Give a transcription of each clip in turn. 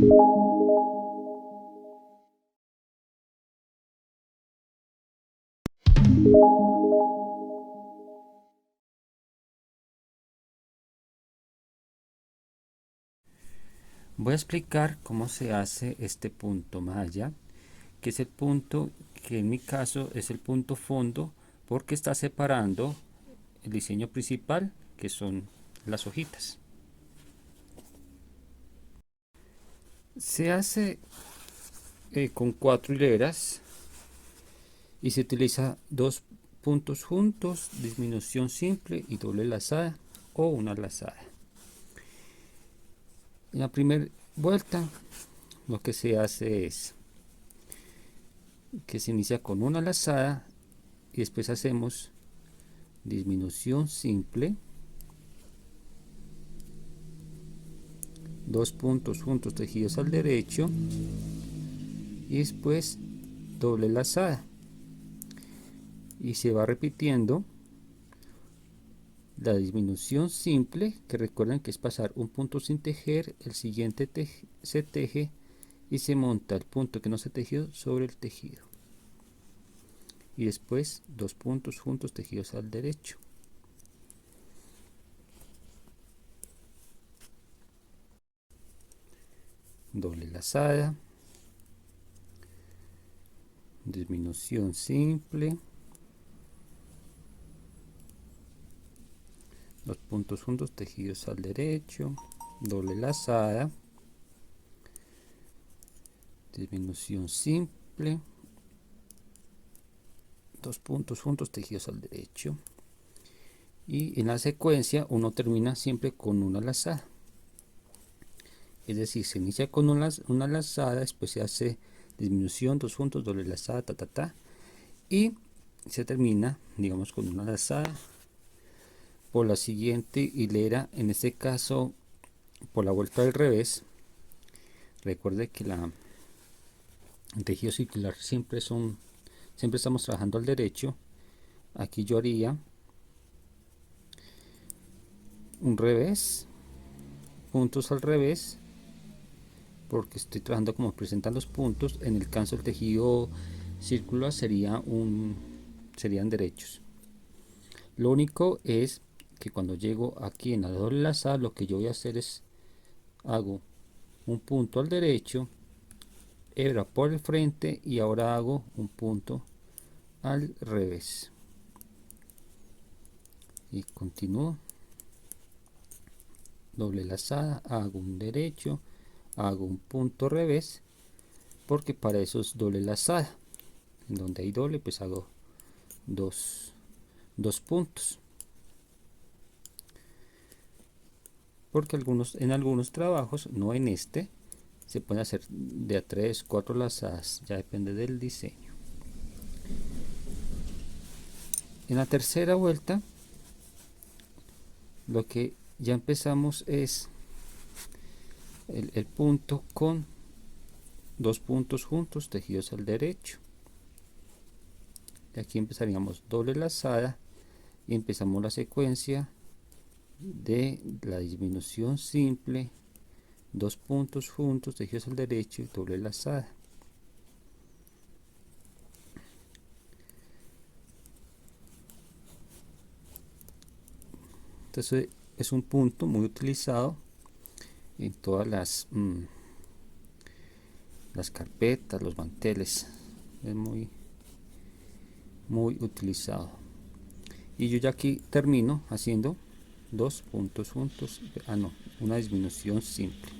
Voy a explicar cómo se hace este punto malla, que es el punto que en mi caso es el punto fondo porque está separando el diseño principal, que son las hojitas. Se hace con 4 hileras y se utiliza 2 puntos juntos, disminución simple y doble lazada o una lazada. En la primera vuelta lo que se hace es que se inicia con una lazada y después hacemos disminución simple, 2 puntos juntos tejidos al derecho y después doble lazada, y se va repitiendo la disminución simple, que recuerden que es pasar un punto sin tejer, el siguiente se teje y se monta el punto que no se tejido sobre el tejido, y después 2 puntos juntos tejidos al derecho. Doble lazada, disminución simple, 2 puntos juntos tejidos al derecho, doble lazada, disminución simple, 2 puntos juntos tejidos al derecho, y en la secuencia uno termina siempre con una lazada. Es decir, se inicia con una lazada, después se hace disminución, 2 puntos, doble lazada, y se termina, digamos, con una lazada por la siguiente hilera, en este caso por la vuelta del revés. Recuerde que el tejido circular siempre estamos trabajando al derecho. Aquí yo haría un revés, puntos al revés, porque estoy trabajando como presentan los puntos. En el caso del tejido circular serían derechos. Lo único es que cuando llego aquí en la doble lazada, lo que yo voy a hacer es hago un punto al derecho, hebra por el frente, y ahora hago un punto al revés y continúo, doble lazada, hago un derecho, hago un punto revés, porque para eso es doble lazada. En donde hay doble, pues hago dos puntos, porque en algunos trabajos, no en este, se puede hacer de a 3, 4 lazadas, ya depende del diseño. En la tercera vuelta lo que ya empezamos es el punto con 2 puntos juntos tejidos al derecho. De aquí empezaríamos doble lazada y empezamos la secuencia de la disminución simple, 2 puntos juntos tejidos al derecho y doble lazada. Entonces es un punto muy utilizado en todas las carpetas, los manteles. Es muy utilizado. Y yo ya aquí termino haciendo 2 puntos juntos, una disminución simple.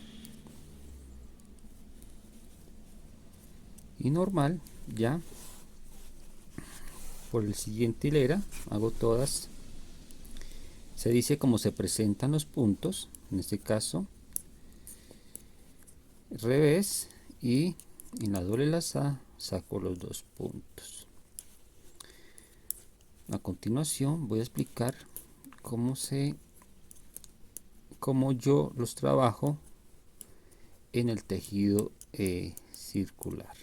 Y normal, ya por el siguiente hilera hago todas. Se dice cómo se presentan los puntos, en este caso revés, y en la doble lazada saco los 2 puntos. A continuación voy a explicar cómo yo los trabajo en el tejido circular.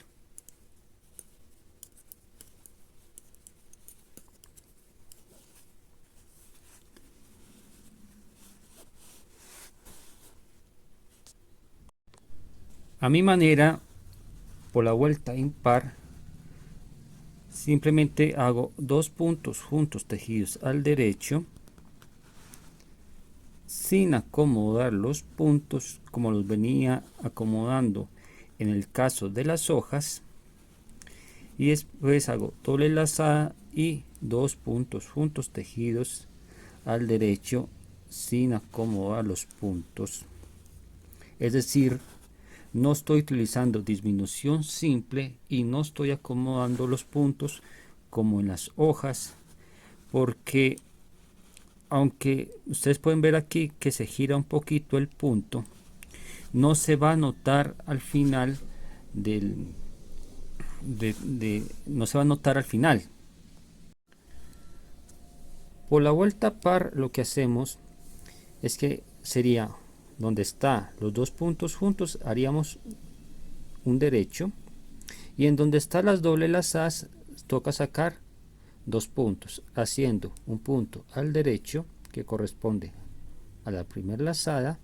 A mi manera, por la vuelta impar, simplemente hago 2 puntos juntos tejidos al derecho sin acomodar los puntos como los venía acomodando en el caso de las hojas, y después hago doble lazada y 2 puntos juntos tejidos al derecho sin acomodar los puntos. Es decir, no estoy utilizando disminución simple y no estoy acomodando los puntos como en las hojas, porque aunque ustedes pueden ver aquí que se gira un poquito el punto, no se va a notar al final no se va a notar al final. Por la vuelta par lo que hacemos es que sería donde está los 2 puntos juntos haríamos un derecho, y en donde está las doble lazadas toca sacar 2 puntos haciendo un punto al derecho que corresponde a la primera lazada,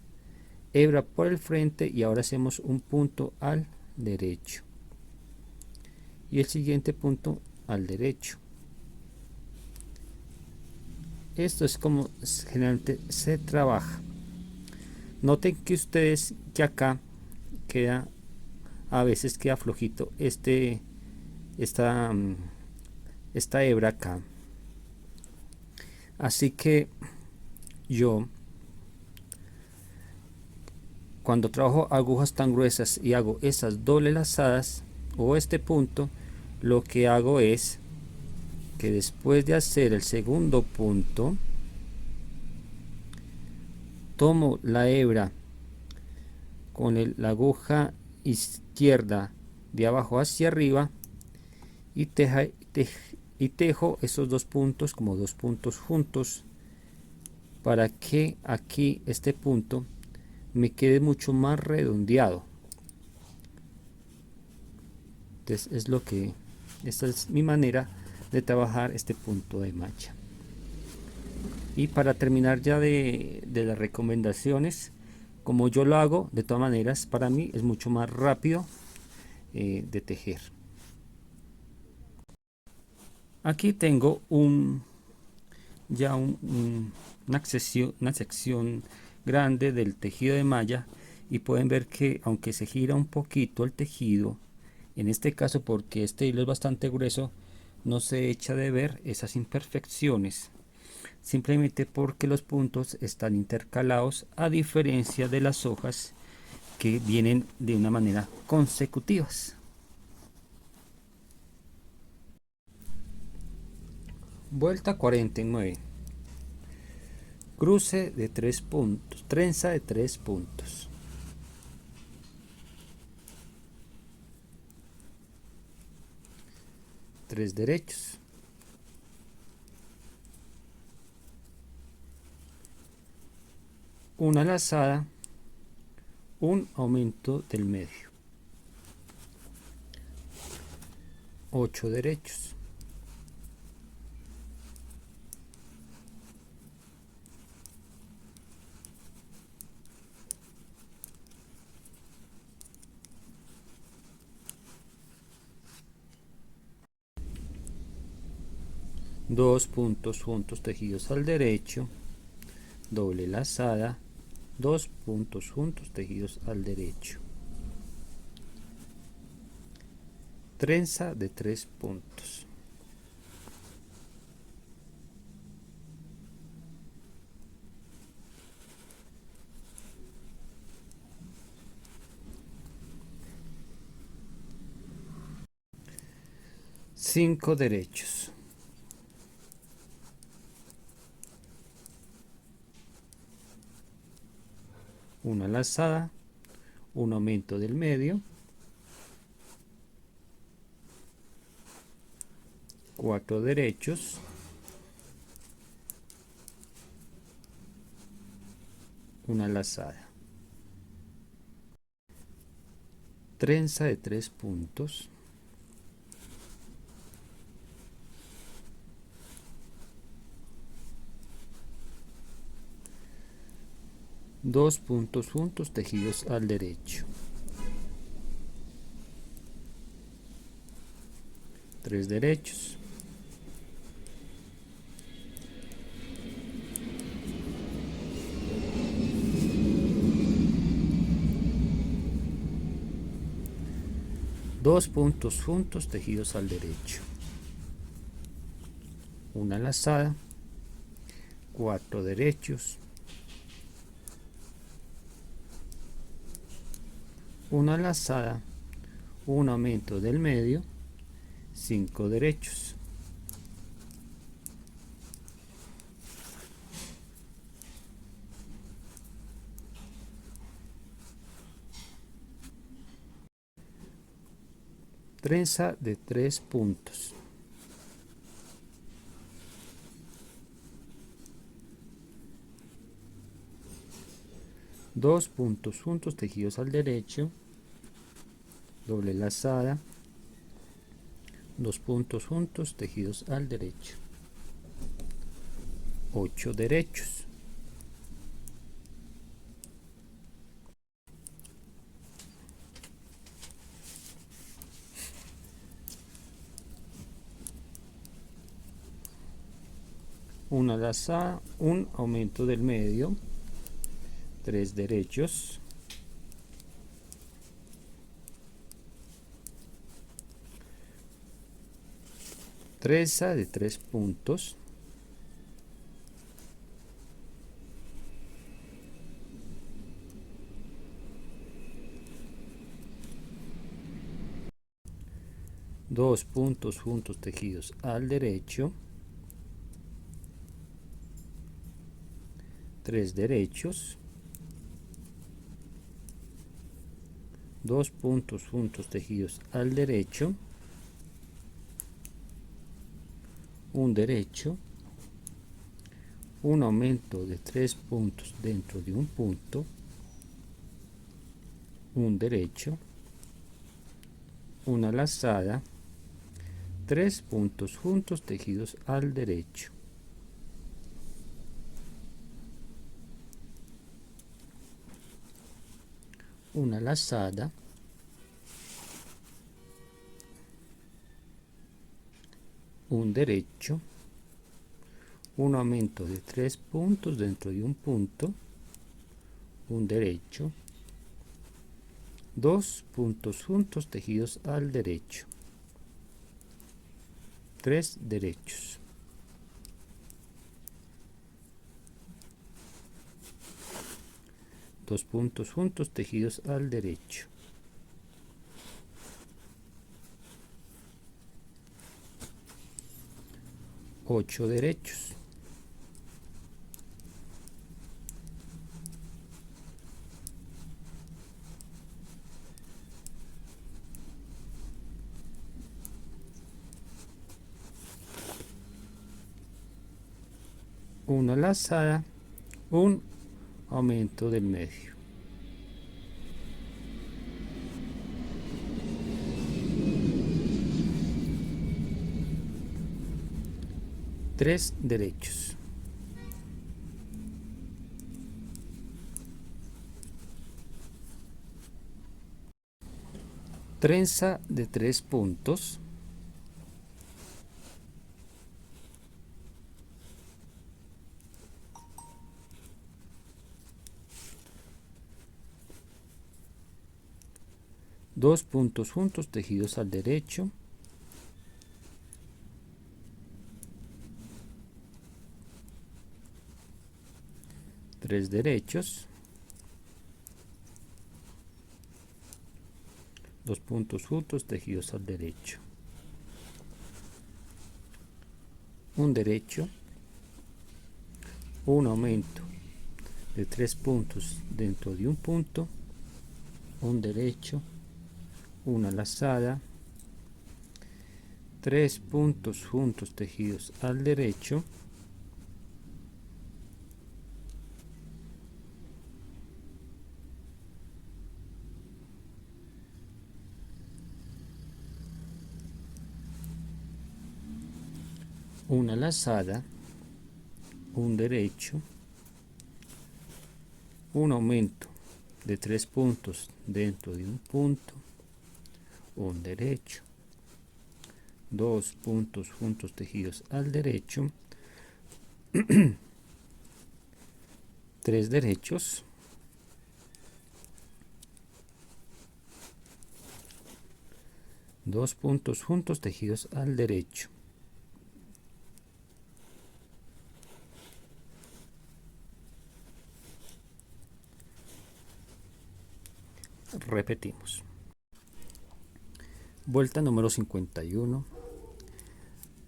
hebra por el frente, y ahora hacemos un punto al derecho y el siguiente punto al derecho. Esto es como generalmente se trabaja. Noten que ustedes que acá queda, a veces queda flojito esta hebra acá, así que yo cuando trabajo agujas tan gruesas y hago esas doble lazadas o este punto, lo que hago es que después de hacer el segundo punto tomo la hebra con la aguja izquierda de abajo hacia arriba y tejo esos 2 puntos como 2 puntos juntos, para que aquí este punto me quede mucho más redondeado. Entonces esta es mi manera de trabajar este punto de malla. Y para terminar ya de las recomendaciones, como yo lo hago, de todas maneras para mí es mucho más rápido de tejer. Aquí tengo una sección grande del tejido de malla, y pueden ver que aunque se gira un poquito el tejido, en este caso porque este hilo es bastante grueso, no se echa de ver esas imperfecciones, simplemente porque los puntos están intercalados, a diferencia de las hojas que vienen de una manera consecutivas. Vuelta 49. Cruce de 3 puntos, trenza de 3 puntos. Tres derechos. Una lazada, un aumento del medio. 8 derechos. Dos puntos juntos tejidos al derecho, doble lazada, 2 puntos juntos tejidos al derecho, trenza de 3 puntos. Cinco derechos. Una lazada, un aumento del medio, 4 derechos, una lazada, trenza de 3 puntos, dos puntos juntos tejidos al derecho, 3 derechos, dos puntos juntos tejidos al derecho, una lazada, 4 derechos, una lazada, un aumento del medio, 5 derechos, trenza de 3 puntos, dos puntos juntos tejidos al derecho, doble lazada, 2 puntos juntos tejidos al derecho, 8 derechos, una lazada, un aumento del medio, 3 derechos, trenza de 3 puntos, dos puntos juntos tejidos al derecho, 3 derechos, 2 puntos juntos tejidos al derecho, un derecho, un aumento de 3 puntos dentro de un punto, un derecho, una lazada, 3 puntos juntos tejidos al derecho, una lazada, un derecho, un aumento de 3 puntos dentro de un punto, un derecho, 2 puntos juntos tejidos al derecho, 3 derechos, dos puntos juntos tejidos al derecho, ocho derechos, una lazada, un aumento del medio, tres derechos, trenza de 3 puntos, dos puntos juntos tejidos al derecho, tres derechos, dos puntos juntos tejidos al derecho, un derecho, un aumento de 3 puntos dentro de un punto, un derecho, una lazada, 3 puntos juntos tejidos al derecho, una lazada, un derecho, un aumento de 3 puntos dentro de un punto, un derecho, 2 puntos juntos tejidos al derecho, 3 derechos, 2 puntos juntos tejidos al derecho, repetimos. Vuelta número 51,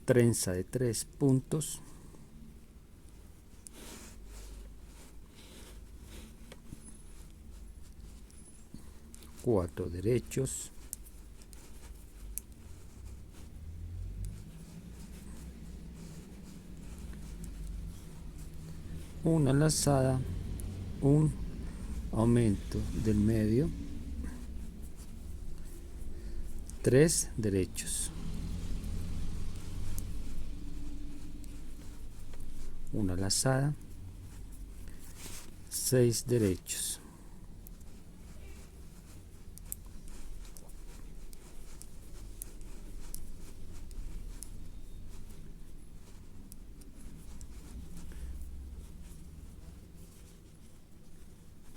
trenza de 3 puntos, 4 derechos, 1 lazada, un aumento del medio, 3 derechos, 1 lazada, 6 derechos,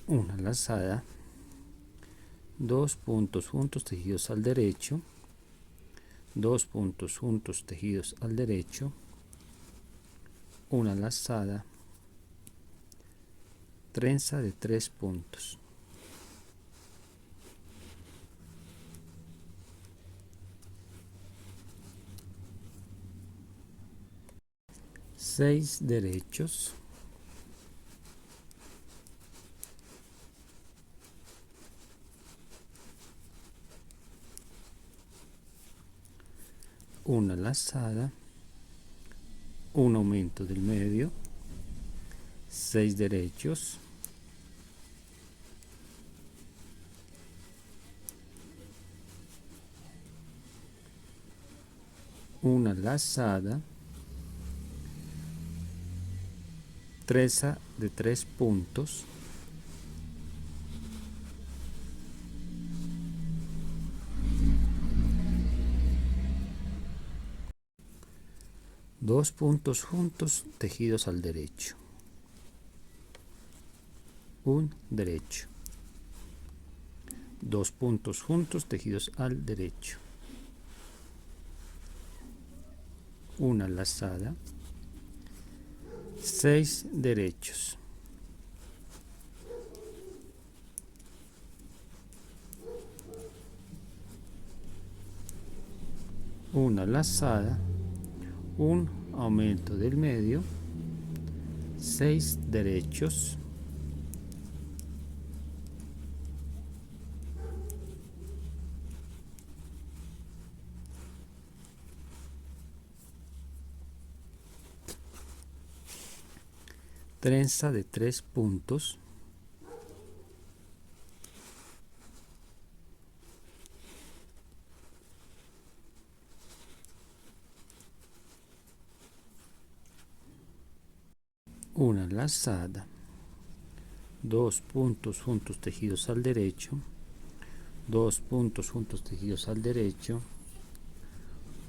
1 lazada, 2 puntos juntos tejidos al derecho, 2 puntos juntos tejidos al derecho, 1 lazada, trenza de 3 puntos, 6 derechos, 1 lazada, un aumento del medio, 6 derechos, 1 lazada, trenza de 3 puntos, 2 puntos juntos tejidos al derecho, un derecho, 2 puntos juntos tejidos al derecho, 1 lazada, 6 derechos, 1 lazada, un aumento del medio, 6 derechos, 3 de 3 puntos, 1 lazada, 2 puntos juntos tejidos al derecho, 2 puntos juntos tejidos al derecho,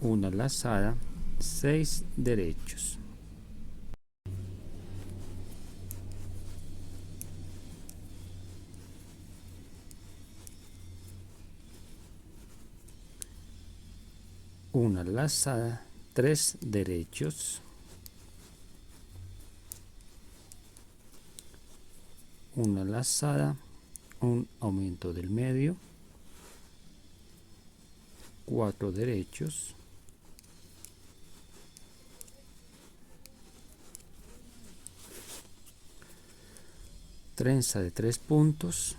1 lazada, 6 derechos, 1 lazada, 3 derechos, 1 lazada, un aumento del medio, 4 derechos, 3 de 3 puntos,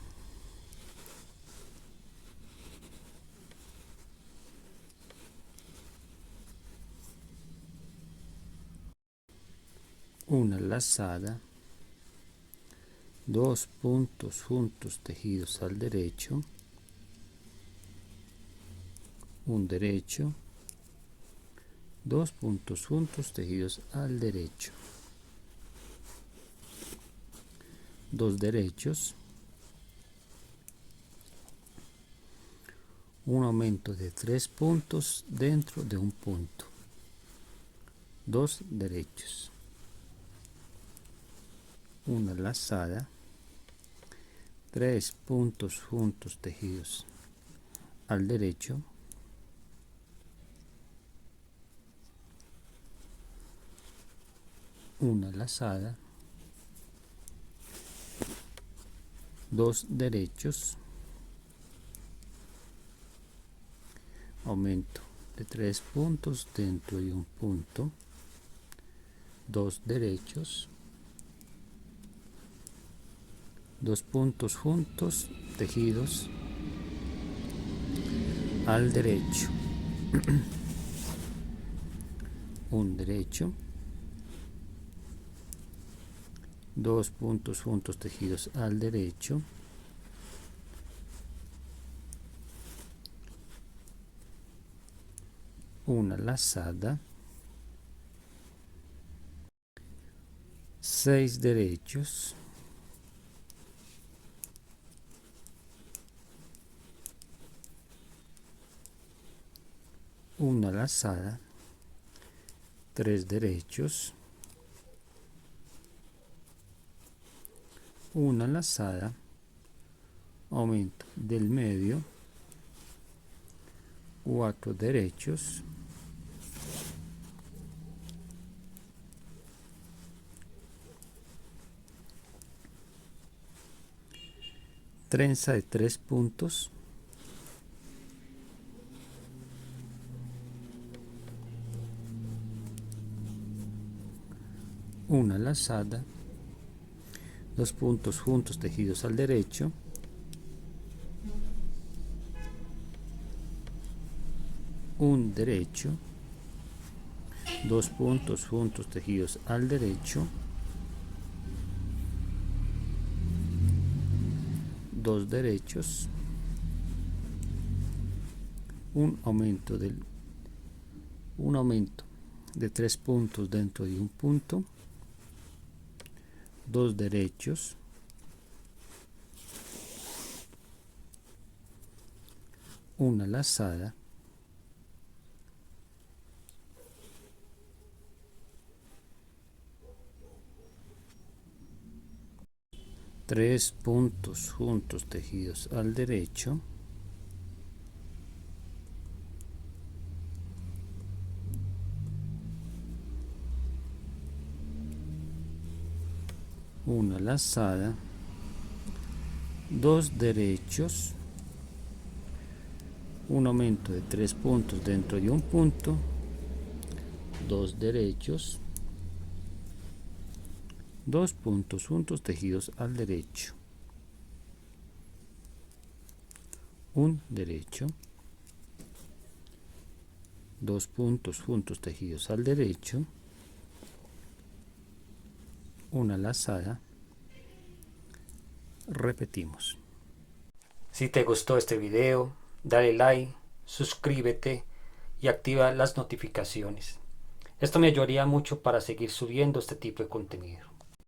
1 lazada, 2 puntos juntos tejidos al derecho, un derecho, 2 puntos juntos tejidos al derecho, 2 derechos, un aumento de 3 puntos dentro de un punto, 2 derechos, una lazada, 3 puntos juntos tejidos al derecho, una lazada, 2 derechos, aumento de 3 puntos dentro de un punto, 2 derechos, 2 puntos juntos tejidos al derecho, un derecho, 2 puntos juntos tejidos al derecho, una lazada, 6 derechos, una lazada, 3 derechos, una lazada, aumento del medio, 4 derechos, trenza de 3 puntos, una lazada, 2 puntos juntos tejidos al derecho, un derecho, 2 puntos juntos tejidos al derecho, 2 derechos, un aumento de 3 puntos dentro de un punto, 2 derechos, una lazada, 3 puntos juntos tejidos al derecho, una lazada, 2 derechos, un aumento de 3 puntos dentro de un punto, 2 derechos, 2 puntos juntos tejidos al derecho, un derecho, 2 puntos juntos tejidos al derecho, una lazada, repetimos. Si te gustó este video, dale like, suscríbete y activa las notificaciones. Esto me ayudaría mucho para seguir subiendo este tipo de contenido.